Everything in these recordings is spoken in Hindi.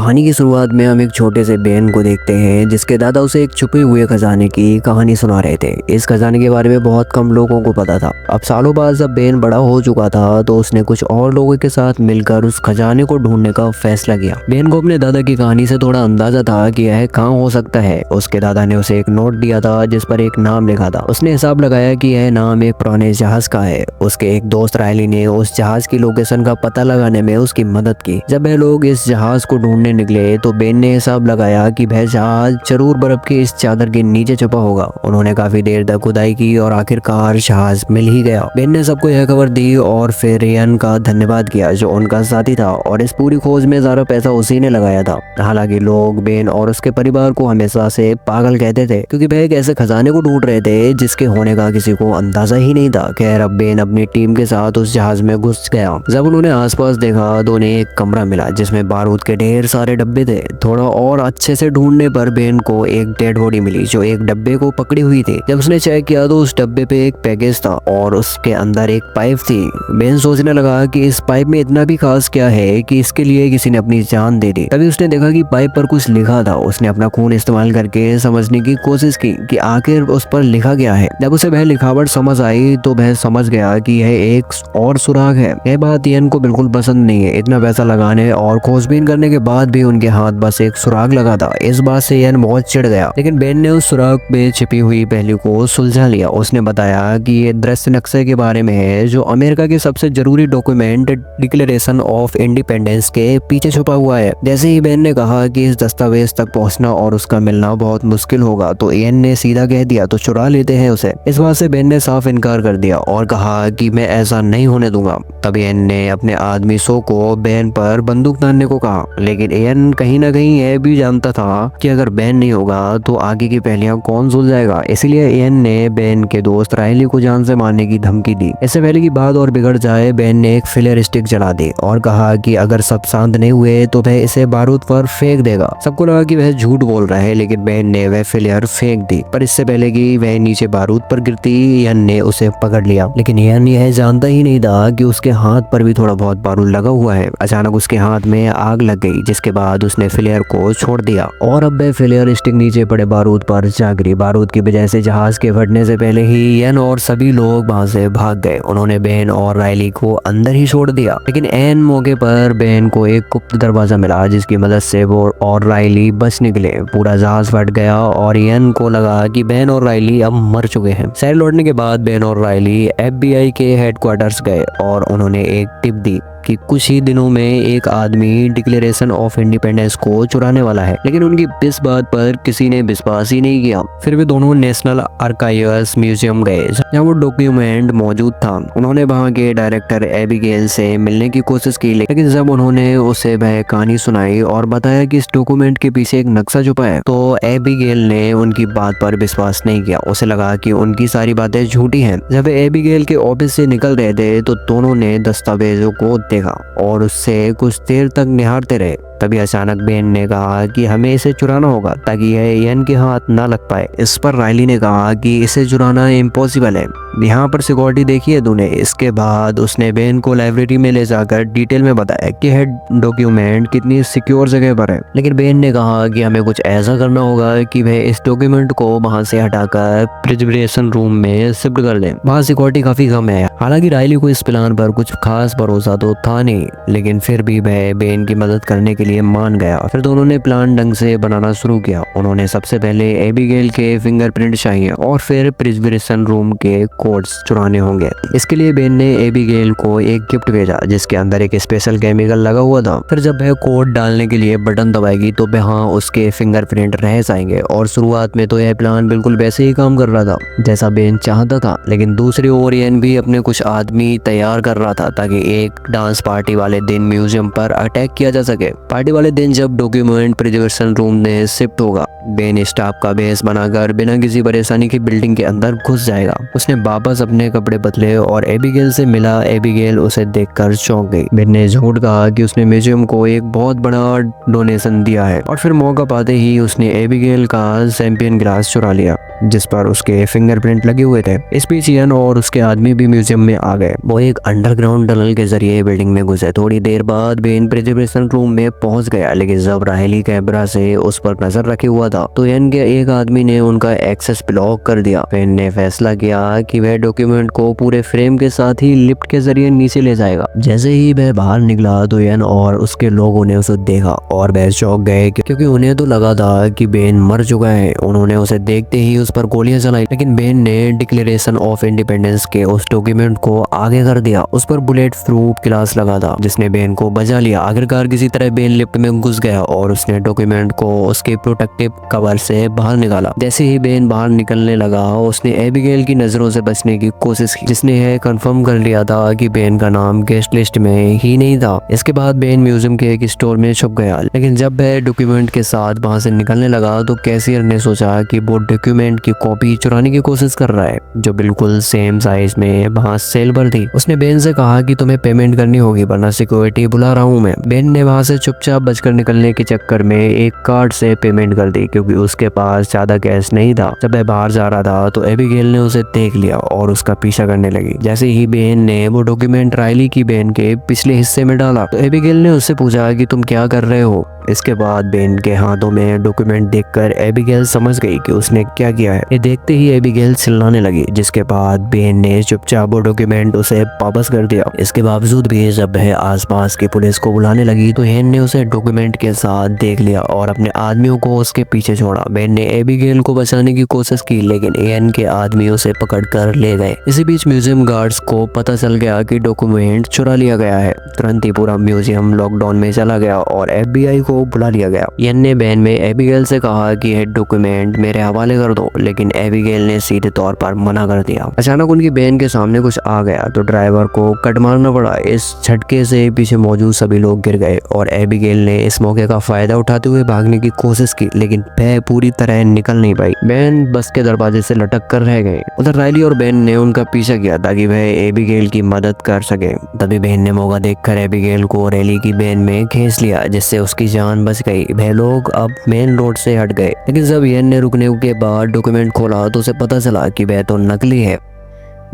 कहानी की शुरुआत में हम एक छोटे से बेन को देखते हैं जिसके दादा उसे एक छुपे हुए खजाने की कहानी सुना रहे थे। इस खजाने के बारे में बहुत कम लोगों को पता था। अब सालों बाद जब बेन बड़ा हो चुका था तो उसने कुछ और लोगों के साथ मिलकर उस खजाने को ढूंढने का फैसला किया। बेन को अपने दादा की कहानी से थोड़ा अंदाजा था कि यह कहाँ हो सकता है। उसके दादा ने उसे एक नोट दिया था जिस पर एक नाम लिखा था। उसने हिसाब लगाया कि यह नाम एक पुराने जहाज का है। उसके एक दोस्त रायली ने उस जहाज की लोकेशन का पता लगाने में उसकी मदद की। जब वह लोग इस जहाज को ढूंढने निकले तो बेन ने हिसाब लगाया कि वह जहाज जरूर बर्फ की इस चादर के नीचे छुपा होगा। उन्होंने काफी देर तक खुदाई की और आखिरकार जहाज मिल ही गया। बेन ने सबको यह खबर दी और फिर इयन का धन्यवाद किया जो उनका साथी था और इस पूरी खोज में सारा पैसा उसी ने लगाया था। हालांकि लोग बेन और उसके परिवार को हमेशा से पागल कहते थे क्योंकि वह एक ऐसे खजाने को ढूंढ रहे थे जिसके होने का किसी को अंदाजा ही नहीं था। खैर अब बेन अपनी टीम के साथ उस जहाज में घुस गया। जब उन्होंने आसपास देखा तो उन्हें एक कमरा मिला जिसमें बारूद के ढेर सारे डब्बे थे। थोड़ा और अच्छे से ढूंढने पर बेन को एक डेड बॉडी मिली जो एक डब्बे को पकड़ी हुई थी। जब उसने चेक किया तो उस डब्बे पे एक पैकेज था और उसके अंदर एक पाइप थी। बेन सोचने लगा कि इस पाइप में इतना भी खास क्या है कि इसके लिए किसी ने अपनी जान दे दी। तभी उसने देखा कि पाइप पर कुछ लिखा था। उसने अपना खून इस्तेमाल करके समझने की कोशिश की कि आखिर उस पर लिखा क्या है। जब उसे वह लिखावट समझ आई तो वह समझ गया कि यह एक और सुराग है। यह बात इयन को बिल्कुल पसंद नहीं है। इतना पैसा लगाने और खोजबीन करने के बाद भी उनके हाथ बस एक सुराग लगा था। इस बात से इयन बहुत चिढ़ गया, लेकिन बेन ने उस सुराग में छिपी हुई पहेली को सुलझा लिया। उसने बताया कि ये दृश्य नक्शे के बारे में है जो अमेरिका के सबसे जरूरी डॉक्यूमेंट डिक्लेरेशन ऑफ इंडिपेंडेंस के पीछे छुपा हुआ है। जैसे ही बेन ने कहा कि इस दस्तावेज तक पहुंचना और उसका मिलना बहुत मुश्किल होगा तो इयन ने सीधा कह दिया तो चुरा लेते हैं उसे। इस बात से बेन ने साफ इनकार कर दिया और कहा कि मैं ऐसा नहीं होने दूंगा। तब इयन ने अपने आदमी सो को बेन पर बंदूक तानने को कहा, लेकिन इयन कहीं ना कहीं यह भी जानता था कि अगर बेन नहीं होगा तो आगे की पहेलियां कौन सुलझाएगा। इसलिए इयन ने बेन के दोस्त रायली को जान से मारने की धमकी दी। इससे पहले की बात और बिगड़ जाए बेन ने एक फ्लेयर स्टिक जला दी और कहा कि अगर सब शांत नहीं हुए तो वह इसे बारूद पर फेंक देगा। सबको लगा कि वह झूठ बोल रहा है, लेकिन बेन ने वह फ्लेयर फेंक दी। पर इससे पहले कि वह नीचे बारूद पर गिरती इयन ने उसे पकड़ लिया, लेकिन इयन यह जानता ही नहीं था कि उसके हाथ पर भी थोड़ा बहुत बारूद लगा हुआ है। अचानक उसके हाथ में आग लग गई जिसके बाद उसने फ्लेयर को छोड़ दिया और अब वह फ्लेयर स्टिक नीचे पड़े बारूद पर जा गिरी। बारूद की वजह से जहाज के फटने से पहले ही इयन और सभी लोग वहां से भाग गए। उन्होंने बेन और रायली को अंदर ही छोड़ दिया, लेकिन ऐन मौके पर बेन को एक गुप्त दरवाजा मिला जिसकी मदद से वो और रायली बच निकले। पूरा जहाज फट गया और इयन को लगा कि बेन और रायली अब मर चुके हैं। शहर लौटने के बाद बेन और रायली FBI के हेडक्वार्टर्स गए और उन्होंने एक टिप दी कि कुछ ही दिनों में एक आदमी डिक्लेरेशन ऑफ इंडिपेंडेंस को चुराने वाला है, लेकिन उनकी इस बात पर किसी ने विश्वास ही नहीं किया। फिर वे दोनों नेशनल आर्काइव्स म्यूजियम गए जहाँ वो डॉक्यूमेंट मौजूद था। उन्होंने वहाँ के डायरेक्टर एबिगेल से मिलने की कोशिश की, लेकिन जब उन्होंने उसे वह कहानी सुनाई और बताया कि इस डॉक्यूमेंट के पीछे एक नक्शा छुपा है तो एबिगेल ने उनकी बात पर विश्वास नहीं किया। उसे लगा कि उनकी सारी बातें झूठी हैं। जब एबिगेल के ऑफिस से निकल रहे थे तो दोनों ने दस्तावेजों को देखा और उससे कुछ देर तक निहारते रहे। तभी अचानक बेन ने कहा कि हमें इसे चुराना होगा ताकि यह इयन के हाथ ना लग पाए। इस पर रायली ने कहा कि इसे चुराना इम्पॉसिबल है, यहाँ पर सिक्योरिटी देखी है तूने। इसके बाद उसने बेन को लाइब्रेरी में ले जाकर डिटेल में बताया कि यह डॉक्यूमेंट कितनी सिक्योर जगह पर है, लेकिन बेन ने कहा कि हमें कुछ ऐसा करना होगा कि वह इस डॉक्यूमेंट को वहां से हटाकर प्रिजर्वेशन रूम में शिफ्ट कर दे। वहाँ सिक्योरिटी काफी कम है। हालांकि रायली को इस प्लान पर कुछ खास भरोसा तो था नहीं, लेकिन फिर भी वह बेन की मदद करने के लिए मान गया। फिर दोनों ने प्लान ढंग से बनाना शुरू किया। उन्होंने सबसे पहले एबिगेल के फिंगरप्रिंट चाहिए और फिर प्रिजर्वेशन रूम के कोड्स चुराने होंगे। इसके लिए बेन ने एबिगेल को एक गिफ्ट भेजा जिसके अंदर एक स्पेशल केमिकल लगा हुआ था। फिर जब वह कोड डालने के लिए बटन दबाएगी तो वहाँ उसके फिंगरप्रिंट रह जाएंगे। और शुरुआत में तो यह प्लान बिल्कुल वैसे ही काम कर रहा था जैसा बेन चाहता था, लेकिन दूसरी ओर इयन भी अपने कुछ आदमी तैयार कर रहा था ताकि एक डांस पार्टी वाले दिन म्यूजियम पर अटैक किया जा सके। पार्टी वाले दिन जब डॉक्यूमेंट प्रिजर्वेशन रूम में शिफ्ट होगा, बेन स्टाफ का बेस बनाकर बिना किसी परेशानी की बिल्डिंग के अंदर घुस जाएगा। उसने वापस अपने कपड़े बदले और एबिगेल से मिला। एबिगेल उसे देखकर चौंक गई। बेन ने झूठ कहा कि उसने म्यूजियम को एक बहुत बड़ा डोनेशन दिया है और फिर मौका पाते ही उसने एबिगेल का चैंपियन ग्लास चुरा लिया जिस पर उसके फिंगरप्रिंट लगे हुए थे। इस बीच इयन और उसके आदमी भी म्यूजियम में आ गए। वो एक अंडरग्राउंड टनल के जरिए बिल्डिंग में घुसे। थोड़ी देर बाद बेन प्रिजर्वेशन रूम में पहुंच गया, लेकिन जब राहेली कैमरा से उस पर नजर रखे हुआ था तो एन के एक आदमी ने उनका एक्सेस ब्लॉक कर दिया। बेन ने फैसला किया कि वह डॉक्यूमेंट को पूरे फ्रेम के साथ ही लिफ्ट के जरिए नीचे ले जाएगा। जैसे ही वह बाहर निकला तो एन और उसके लोगों ने उसे देखा और वह चौंक गए क्योंकि उन्हें तो लगा था कि बेन मर चुका है। उन्होंने उसे देखते ही उस पर गोलियां चलाई, लेकिन बेन ने डिक्लेरेशन ऑफ इंडिपेंडेंस के उस डॉक्यूमेंट को आगे कर दिया। उस पर बुलेट प्रूफ ग्लास लगा था जिसने बेन को बचा लिया। आखिरकार किसी तरह बेन लिफ्ट में घुस गया और उसने डॉक्यूमेंट को उसके प्रोटेक्टिव कवर से बाहर निकाला। जैसे ही बेन बाहर निकलने लगा उसने एबिगेल की नजरों से बचने की कोशिश की, जिसने यह कंफर्म कर लिया था कि बेन का नाम गेस्ट लिस्ट में ही नहीं था। इसके बाद बेन म्यूजियम के एक स्टोर में छुप गया, लेकिन जब वह डॉक्यूमेंट के साथ वहां से निकलने लगा तो कैशियर ने सोचा कि वो डॉक्यूमेंट की कॉपी चुराने की कोशिश कर रहा है जो बिल्कुल सेम साइज में वहां सेल पर थी। उसने बेन से कहा कि तुम्हें पेमेंट करनी होगी वरना सिक्योरिटी बुला रहा हूं मैं। बेन ने वहां से चुपचाप बचकर निकलने के चक्कर में एक कार्ड से पेमेंट कर दी क्योंकि उसके पास ज्यादा कैश नहीं था। जब वह बाहर जा रहा था तो एबिगेल ने उसे देख लिया और उसका पीछा करने लगी। जैसे ही बेन ने वो डॉक्यूमेंट रायली की बेन के पिछले हिस्से में डाला तो एबिगेल ने उससे पूछा कि तुम क्या कर रहे हो। इसके बाद बेन के हाथों में डॉक्यूमेंट देखकर एबिगेल समझ गई कि उसने क्या किया है। ये देखते ही एबिगेल चिल्लाने लगी, जिसके बाद बेन ने चुपचाप वो डॉक्यूमेंट उसे वापस कर दिया। इसके बावजूद भी जब वह आसपास की पुलिस को बुलाने लगी तो हेन ने उसे डॉक्यूमेंट के साथ देख लिया और अपने आदमियों को उसके पीछे छोड़ा। बेन ने एबिगेल को बचाने की कोशिश की, लेकिन एन के आदमी उसे पकड़ कर ले गए। इसी बीच म्यूजियम गार्ड्स को पता चल गया कि डॉक्यूमेंट चुरा लिया गया है। तुरंत ही पूरा म्यूजियम लॉकडाउन में चला गया और FBI को बुला लिया गया। एन ने बेन में एबिगेल से कहा कि यह डॉक्यूमेंट मेरे हवाले कर दो, लेकिन एबिगेल ने सीधे तौर पर मना कर दिया। अचानक उनकी बेन के सामने कुछ आ गया तो ड्राइवर को कट मारना पड़ा। इस झटके से पीछे मौजूद सभी लोग गिर गए और एबिगेल ने इस मौके का फायदा उठाते हुए भागने की कोशिश की, लेकिन वह पूरी तरह निकल नहीं पाई। बेन बस के दरवाजे से लटक कर रह गए। उधर रायली और बेन ने उनका पीछा किया ताकि वह एबिगेल की मदद कर सके। तभी बेन ने मौका देखकर एबिगेल को रैली की बेन में खींच लिया, जिससे उसकी जान बच गई। वह लोग अब मेन रोड से हट गए, लेकिन जब येन ने रुकने के बाद डॉक्यूमेंट खोला तो उसे पता चला कि वह तो नकली है।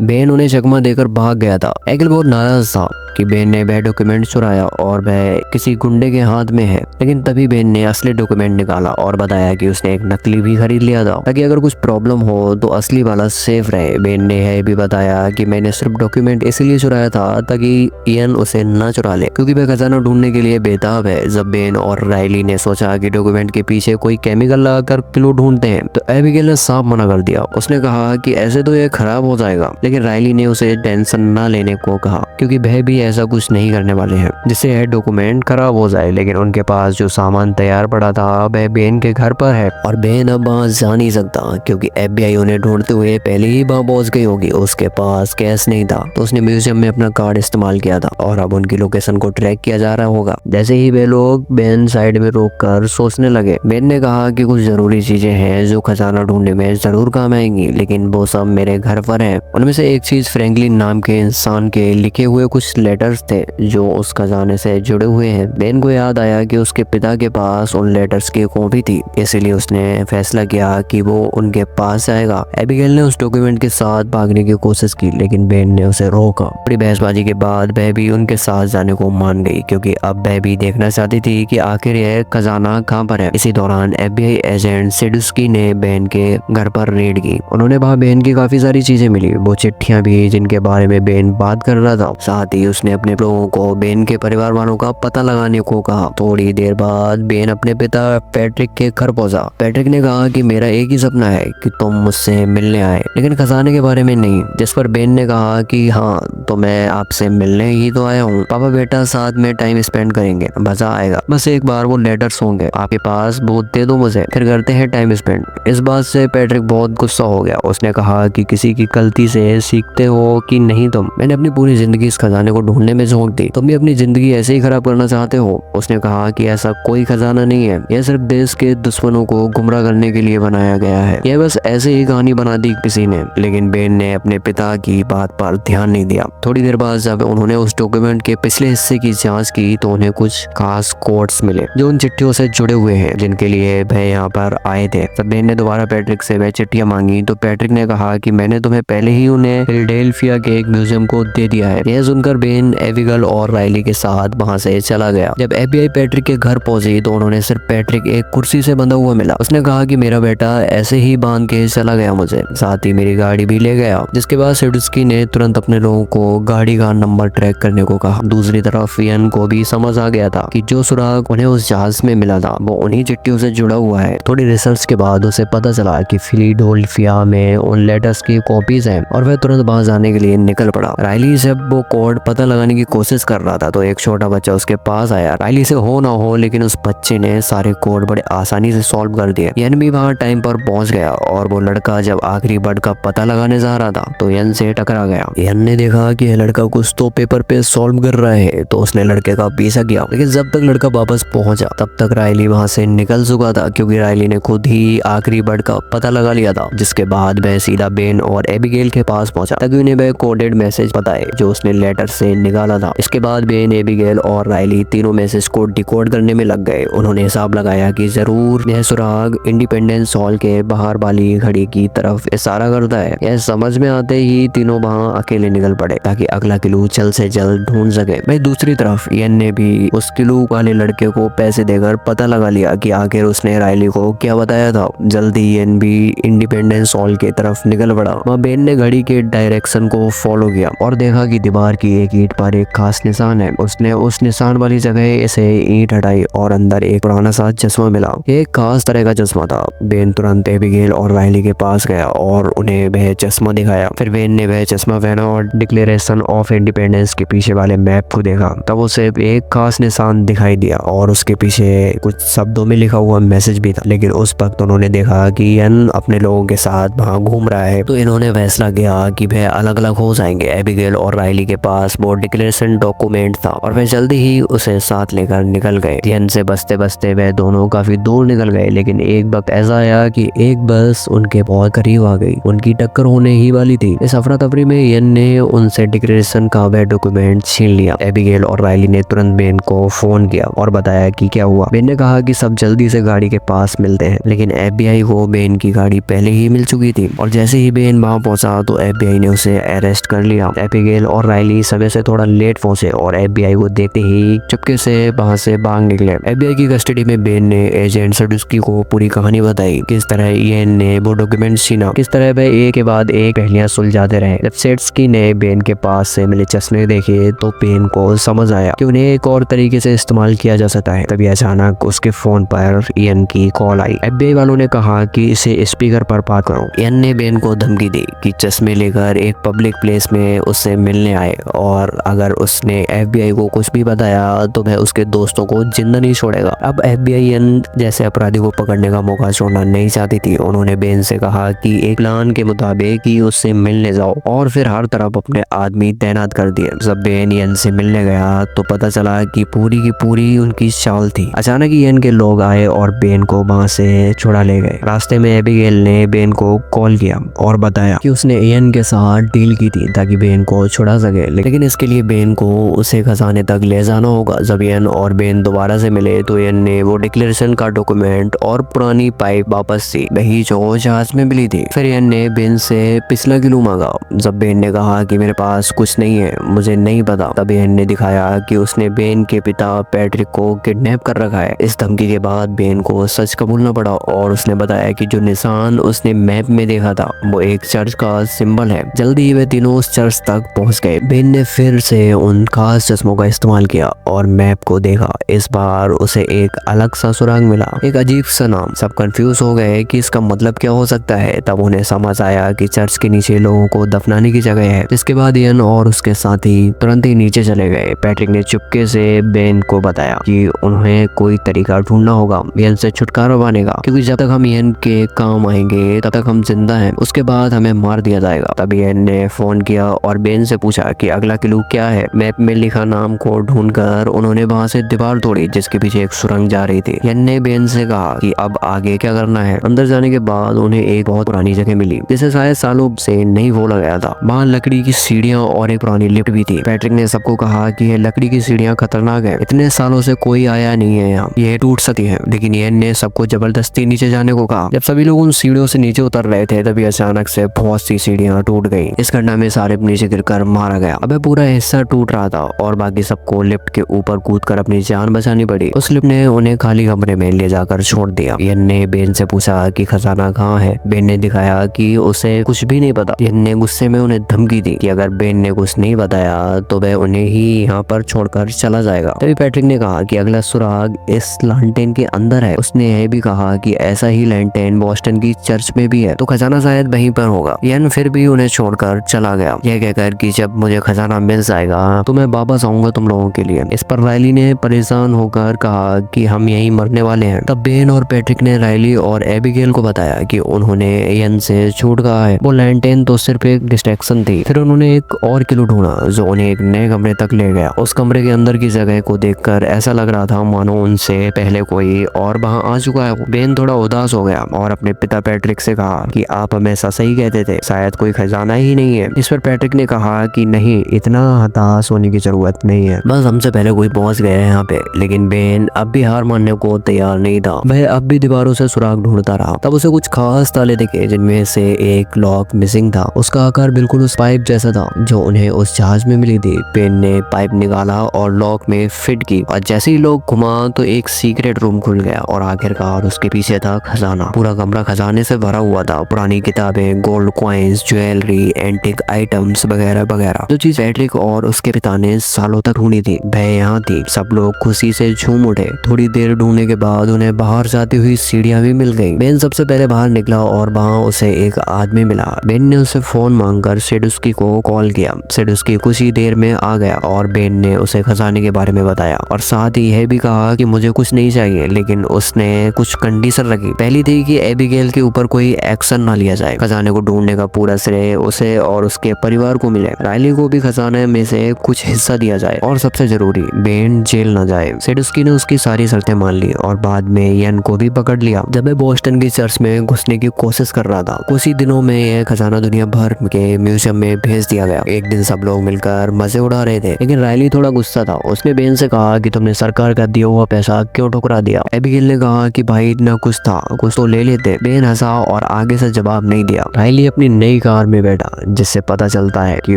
बेन उन्हें चकमा देकर भाग गया था। एगिल बहुत नाराज था कि बेन ने वह डॉक्यूमेंट चुराया और वह किसी गुंडे के हाथ में है, लेकिन तभी बेन ने असली डॉक्यूमेंट निकाला और बताया कि उसने एक नकली भी खरीद लिया था ताकि अगर कुछ प्रॉब्लम हो तो असली वाला सेफ रहे। बेन ने यह भी बताया कि मैंने सिर्फ डॉक्यूमेंट इसलिए चुराया था ताकि इयन उसे न चुरा ले, क्योंकि वह खजाना ढूंढने के लिए बेताब है। जब बेन और रायली ने सोचा कि डॉक्यूमेंट के पीछे कोई केमिकल लगाकर क्लू ढूंढते हैं तो एबिगेल ने साफ मना कर दिया। उसने कहा कि ऐसे तो यह खराब हो जाएगा, लेकिन रायली ने उसे टेंशन न लेने को कहा क्योंकि वह भी ऐसा कुछ नहीं करने वाले हैं जिससे यह डॉक्यूमेंट खराब हो जाए। लेकिन उनके पास जो सामान तैयार पड़ा था वह बेन के घर पर है और बेन अब वहां जा नहीं सकता क्योंकि FBI उन्हें ढूंढते हुए पहले ही वहां पहुंच गई होगी। उसके पास कैश नहीं था तो उसने म्यूजियम में अपना कार्ड इस्तेमाल किया था और अब उनकी लोकेशन को ट्रैक किया जा रहा होगा। जैसे ही वे लोग बेन साइड में रोक कर सोचने लगे, बेन ने कहा कि कुछ जरूरी चीजें हैं जो खजाना ढूंढने में जरूर काम आएंगी, लेकिन वो सब मेरे घर पर है। उनमें से एक चीज फ्रैंकलिन नाम के इंसान के लिखे हुए कुछ लेटर्स थे जो उस खजाने से जुड़े हुए हैं। बेन को याद आया कि उसके पिता के पास उन लेटर्स की कॉपी थी, इसलिए उसने फैसला किया कि वो उनके पास जाएगा। एबिगेल ने उस डॉक्यूमेंट के साथ भागने की कोशिश की, लेकिन बेन ने उसे रोका। बड़ी बहसबाजी के बाद वह भी उनके साथ जाने को मान गई क्योंकि अब वह भी देखना चाहती थी कि आखिर यह खजाना कहाँ पर है। इसी दौरान FBI एजेंट सिडुस्की ने बेन के घर पर रेड की। उन्होंने वहाँ बेन की काफी सारी चीजें मिली, वो चिट्ठियां भी जिनके बारे में बेन बात कर रहा था। साथ ही उसने अपने लोगों को बेन के परिवार वालों का पता लगाने को कहा। थोड़ी देर बाद बेन अपने पिता पैट्रिक के घर पहुंचा। पैट्रिक ने कहा कि मेरा एक ही सपना है कि तुम मुझसे मिलने आए, लेकिन खजाने के बारे में नहीं। जिस पर बेन ने कहा कि हाँ तो मैं आपसे मिलने ही तो आया हूँ। पापा बेटा साथ में टाइम स्पेंड करेंगे, मजा आएगा। बस एक बार वो लेटर्स होंगे आपके पास, वो दे दो मुझे, फिर करते हैं टाइम स्पेंड। इस बात से पैट्रिक बहुत गुस्सा हो गया। उसने कहा कि किसी की गलती से सीखते हो कि नहीं तुम। मैंने अपनी पूरी जिंदगी इस खजाने को ढूंढने में झोंक दी, तुम भी अपनी जिंदगी ऐसे ही खराब करना चाहते हो। उसने कहा कि ऐसा कोई खजाना नहीं है, यह सिर्फ देश के दुश्मनों को गुमराह करने के लिए बनाया गया है। यह बस ऐसे ही कहानी बना दी किसी ने। लेकिन बेन ने अपने पिता की बात पर ध्यान नहीं दिया। थोड़ी देर बाद जब उन्होंने उस डॉक्यूमेंट के पिछले हिस्से की जांच की तो उन्हें कुछ खास कोड्स मिले जो उन चिट्ठियों से जुड़े हुए हैं जिनके लिए वह यहाँ पर आए थे। तब बेन ने दोबारा पैट्रिक से वह चिट्ठियां मांगी तो पैट्रिक ने कहा कि मैंने तुम्हें पहले ही उन्हें फिलाडेल्फिया के एक म्यूजियम को दे दिया है। यह सुनकर बेन बेन एबिगेल और राइली के साथ वहाँ से चला गया। जब FBI पैट्रिक के घर पहुंची तो उन्होंने सिर्फ पैट्रिक एक कुर्सी से बंधा हुआ मिला। उसने कहा कि मेरा बेटा ऐसे ही बांध के चला गया मुझे, साथ ही मेरी गाड़ी भी ले गया। जिसके बाद सेडुस्की ने तुरंत अपने लोगों को गाड़ी का नंबर ट्रैक करने को कहा। दूसरी तरफ इयन को भी समझ आ गया था कि जो सुराग उन्हें उस जहाज में मिला था वो उन्हीं चिट्ठियों से जुड़ा हुआ है। थोड़ी रिसर्च के बाद उसे पता चला कि फिलाडेल्फिया में उन लेटर्स की कॉपीज हैं और वह तुरंत वहां जाने के लिए निकल पड़ा। राइली जब वो कोड पता लगाने की कोशिश कर रहा था तो एक छोटा बच्चा उसके पास आया। राइली से हो ना हो लेकिन उस बच्चे ने सारे कोड बड़े आसानी से सॉल्व कर दिए। यन भी वहां टाइम पर पहुंच गया और वो लड़का जब आखिरी बर्ड का पता लगाने जा रहा था तो यन से टकरा गया। यन ने देखा कि यह लड़का कुछ तो पेपर पे सॉल्व कर रहा है तो उसने लड़के का पीछा किया, लेकिन जब तक लड़का वापस पहुंचा तब तक राइली वहां से निकल चुका था, क्योंकि राइली ने खुद ही आखिरी बर्ड का पता लगा लिया था। जिसके बाद वह सीधा बेन और एबिगेल के पास पहुंचा ताकि उन्हें वह कोडेड मैसेज बताए जो उसने लेटर से निकाला था। इसके बाद बेन, एबिगेल और राइली तीनों मैसेज को डिकोड करने में लग गए। उन्होंने हिसाब लगाया कि जरूर यह सुराग इंडिपेंडेंस हॉल के बाहर वाली घड़ी की तरफ इशारा करता है। यह समझ में आते ही तीनों वहां अकेले निकल पड़े ताकि अगला क्लू जल्द से जल्द ढूंढ सके। वही दूसरी तरफ इयन ने भी उस क्लू वाले लड़के को पैसे देकर पता लगा लिया कि आखिर उसने राइली को क्या बताया था। जल्दी इयन भी इंडिपेंडेंस हॉल की तरफ निकल पड़ा। वहाँ बेन ने घड़ी के डायरेक्शन को फॉलो किया और देखा कि दीवार की एक ईंट पर एक खास निशान है। उसने उस निशान वाली जगह से ईंट हटाई और अंदर एक पुराना सा चश्मा मिला। एक खास तरह का चश्मा था। बेन तुरंत एबिगेल और राइली के पास गया और उन्हें वह चश्मा दिखाया। फिर बेन ने वह चश्मा पहना और डिक्लेरेशन ऑफ इंडिपेंडेंस के पीछे वाले मैप को देखा। तब उसे एक खास निशान दिखाई दिया और उसके पीछे कुछ शब्दों में लिखा हुआ मैसेज भी था। लेकिन उस वक्त उन्होंने देखा कि यन अपने लोगों के साथ वहाँ घूम रहा है तो इन्होंने फैसला किया कि वह अलग अलग हो जाएंगे। एबिगेल और राइली के पास वो डिक्लेरेशन डॉक्यूमेंट था और वह जल्दी ही उसे साथ लेकर निकल गए। यन से बचते बचते वह दोनों काफी दूर निकल गए, लेकिन एक वक्त ऐसा आया कि एक बस उनके बहुत करीब आ गई। उनकी टक्कर होने ही वाली थी। इस अफरा तफरी में यन ने उनसे डिक्लेरेशन का वह डॉक्यूमेंट छीन लिया। एबिगेल और राइली ने तुरंत बेन को फोन किया और बताया कि क्या हुआ। बेन ने कहा कि सब जल्दी से गाड़ी के पास मिलते हैं, लेकिन FBI को बेन की गाड़ी पहले ही मिल चुकी थी और जैसे ही बेन वहां पहुंचा तो FBI ने उसे अरेस्ट कर लिया। एबिगेल और राइली समय से थोड़ा लेट पहुंचे और FBI को देखते ही चुपके से वहां से भाग निकले। FBI की कस्टडी में बेन ने एजेंट सेडुस्की को पूरी कहानी बताई, किस तरह ये ने वो डॉक्यूमेंट छीना, किस तरह वह एक के बाद एक पहेलियां सुलझाते रहे। जब सेडुस्की ने बेन के पास से मिले चश्मे देखे तो बेन को समझ आया कि उन्हें एक और तरीके से इस्तेमाल किया जा सकता है। तभी अचानक उसके फोन पर इयन की कॉल आई। FBI वालों ने कहा कि इसे स्पीकर पर बात करो। इयन ने बेन को धमकी दी कि चश्मे लेकर एक पब्लिक प्लेस में उससे मिलने आए और अगर उसने FBI को कुछ भी बताया तो वह उसके दोस्तों को जिंदा नहीं छोड़ेगा। अब FBI इयन जैसे अपराधी को पकड़ने का मौका छोड़ना नहीं चाहती थी। उन्होंने बेन से कहा कि एक प्लान के मुताबिक ही उससे मिलने जाओ और फिर हर तरफ अपने आदमी तैनात कर दिए। जब बेन इयन से मिलने गया तो पता चला कि पूरी की पूरी उनकी चाल थी। अचानक इयन के लोग आए और बेन को वहां से छुड़ा ले गए। रास्ते में एबिगेल ने बेन को कॉल किया और बताया कि उसने इयन के साथ डील की थी ताकि बेन को छुड़ा सके, लेकिन इसके लिए बेन को उसे खजाने तक ले जाना होगा। जब इयन और बेन दोबारा से मिले तो इयन ने वो डिक्लेरेशन का डॉक्यूमेंट और पुरानी पाइप वापस दी, वही जो जहाज में मिली थी। फिर इयन ने बेन से पिछला क्लू मांगा। जब बेन ने कहा कि मेरे पास कुछ नहीं है, मुझे नहीं पता, तब इयन ने दिखाया कि उसने बेन के पिता पैट्रिक को किडनैप कर रखा है। इस धमकी के बाद बेन को सच कबूलना पड़ा और उसने बताया कि जो निशान उसने मैप में देखा था वो एक चर्च का सिंबल है। जल्दी ही वे तीनों उस चर्च तक पहुंच गए। बेन ने फिर से उन खास चश्मों का इस्तेमाल किया और मैप को देखा। इस बार उसे एक अलग सा सुराग मिला, एक अजीब सा नाम। सब कंफ्यूज हो गए कि इसका मतलब क्या हो सकता है। तब उन्हें समझ आया कि चर्च के नीचे लोगों को दफनाने की जगह है। जिसके बाद इयन और उसके साथी तुरंत ही नीचे चले गए। पैट्रिक ने चुपके से बेन को बताया कि उन्हें कोई तरीका ढूंढना होगा इयन से छुटकारा पाने का, क्योंकि जब तक हम इयन के काम आएंगे तब तक हम जिंदा हैं, उसके बाद हमें मार दिया जाएगा। तब इयन ने फोन किया और बेन से पूछा कि अगला क्लू क्या है। मैप में लिखा नाम को ढूंढकर उन्होंने वहां से दीवार तोड़ी जिसके पीछे एक सुरंग जा रही थी। इयन ने बेन से कहा कि अब आगे क्या करना है। अंदर जाने के बाद उन्हें एक बहुत पुरानी जगह मिली जिसे शायद सालों से नहीं खोला गया था। वहाँ लकड़ी की सीढ़ियाँ और एक पुरानी लिफ्ट भी थी। पैट्रिक ने सबको कहा कि ये लकड़ी की सीढ़ियाँ खतरनाक है, इतने सालों से कोई आया नहीं है यहाँ, ये टूट सकती है। लेकिन इयन ने सबको जबरदस्ती नीचे जाने को कहा। जब सभी लोग उन सीढ़ियों से नीचे उतर रहे थे तभी अचानक से बहुत सी सीढ़ियाँ टूट गई। इस घटना में सारे नीचे गिरकर मारा गया। अब पूरा पूरा हिस्सा टूट रहा था और बाकी सबको लिफ्ट के ऊपर कूदकर अपनी जान बचानी पड़ी। उस लिफ्ट ने उन्हें खाली कमरे में ले जाकर छोड़ दिया। यन ने बेन से पूछा कि खजाना कहाँ है। बेन ने दिखाया कि उसे कुछ भी नहीं पता। यन ने गुस्से में उन्हें धमकी दी कि अगर बेन ने कुछ नहीं बताया तो वह उन्हें ही यहाँ पर छोड़कर चला जाएगा। तभी पैट्रिक ने कहा कि अगला सुराग इस लैंटेन के अंदर है। उसने यह भी कहा कि ऐसा ही लैंटेन बॉस्टन की चर्च में भी है, तो खजाना शायद वहीं पर होगा। यन फिर भी उन्हें छोड़कर चला गया, यह कहकर कि जब मुझे खजाना मिल जाएगा तो मैं वापस आऊंगा तुम लोगों के लिए। इस पर रायली ने परेशान होकर कहा कि हम यहीं मरने वाले हैं। तब बेन और पैट्रिक ने रायली और एबिगेल को बताया कि उन्होंने यन से छूट कहा है, वो लैंटेन तो सिर्फ एक डिस्ट्रैक्शन थी। फिर उन्होंने एक और क्लू ढूंढा जो उन्हें एक नए कमरे तक ले गया। उस कमरे के अंदर की जगह को देखकर ऐसा लग रहा था मानो उनसे पहले कोई और वहां आ चुका है। बेन थोड़ा उदास हो गया और अपने पिता पैट्रिक से कहा कि आप हमेशा सही कहते थे, शायद कोई खजाना ही नहीं है। इस पर पैट्रिक ने कहा कि नहीं, इतना हताश होने की जरूरत नहीं है, बस हमसे पहले कोई पहुंच गया है यहाँ पे। लेकिन बेन अब भी हार मानने को तैयार नहीं था। वह अब भी दीवारों से सुराग ढूंढता रहा। तब उसे कुछ खास ताले दिखे जिनमें से एक लॉक मिसिंग था। उसका आकार बिल्कुल उस पाइप जैसा था जो उन्हें उस जहाज में मिली थी। बेन ने पाइप निकाला और लॉक में फिट की और जैसे ही लॉक घुमा तो एक सीक्रेट रूम खुल गया और आखिरकार उसके पीछे था खजाना। पूरा कमरा खजाने से भरा हुआ था। पुरानी किताबें, gold coins, jewellery, antique items वगैरह वगैरह। जो चीज पैट्रिक और उसके पिता ने सालों तक ढूंढी थी वह यहाँ थी। सब लोग खुशी से झूम उठे। थोड़ी देर ढूंढने के बाद उन्हें बाहर जाती हुई सीढ़ियां भी मिल गई। बेन सबसे पहले बाहर निकला और वहाँ उसे एक आदमी मिला। बेन ने उसे फोन मांगकर सेडुस्की को कॉल किया। सेडुस्की कुछ ही देर में आ गया और बेन ने उसे खजाने के बारे में बताया और साथ ही यह भी कहा कि मुझे कुछ नहीं चाहिए, लेकिन उसने कुछ कंडीशन रखी। पहली थी कि एबिगेल के ऊपर कोई एक्शन ना लिया जाए। खजाने को ढूंढने का पूरा श्रेय उसे और उसके परिवार को मिले। रायली को भी खजाने में से कुछ हिस्सा दिया जाए और सबसे जरूरी बेन जेल न जाए। सेडुस्की ने उसकी सारी शर्तें मान ली और बाद में यन को भी पकड़ लिया जब वह बोस्टन की चर्च में घुसने की कोशिश कर रहा था। कुछ ही दिनों में यह खजाना दुनिया भर के म्यूजियम में भेज दिया गया। एक दिन सब लोग मिलकर मजे उड़ा रहे थे, लेकिन रायली थोड़ा गुस्सा था। उसने बेन से कहा कि तुमने सरकार का दिया हुआ पैसा क्यों ठुकरा दिया। एबिगेल ने कहा कि भाई इतना कुछ था, कुछ तो ले लेते। बेन हंसा और आगे से जवाब नहीं दिया। रायली अपनी नई कार में बैठा जिससे पता चलता है कि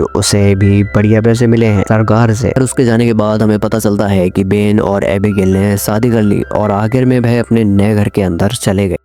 उसे भी बढ़िया पैसे मिले हैं सरकार से। और उसके जाने के बाद हमें पता चलता है कि बेन और एबिगेल ने शादी कर ली और आखिर में वह अपने नए घर के अंदर चले गए।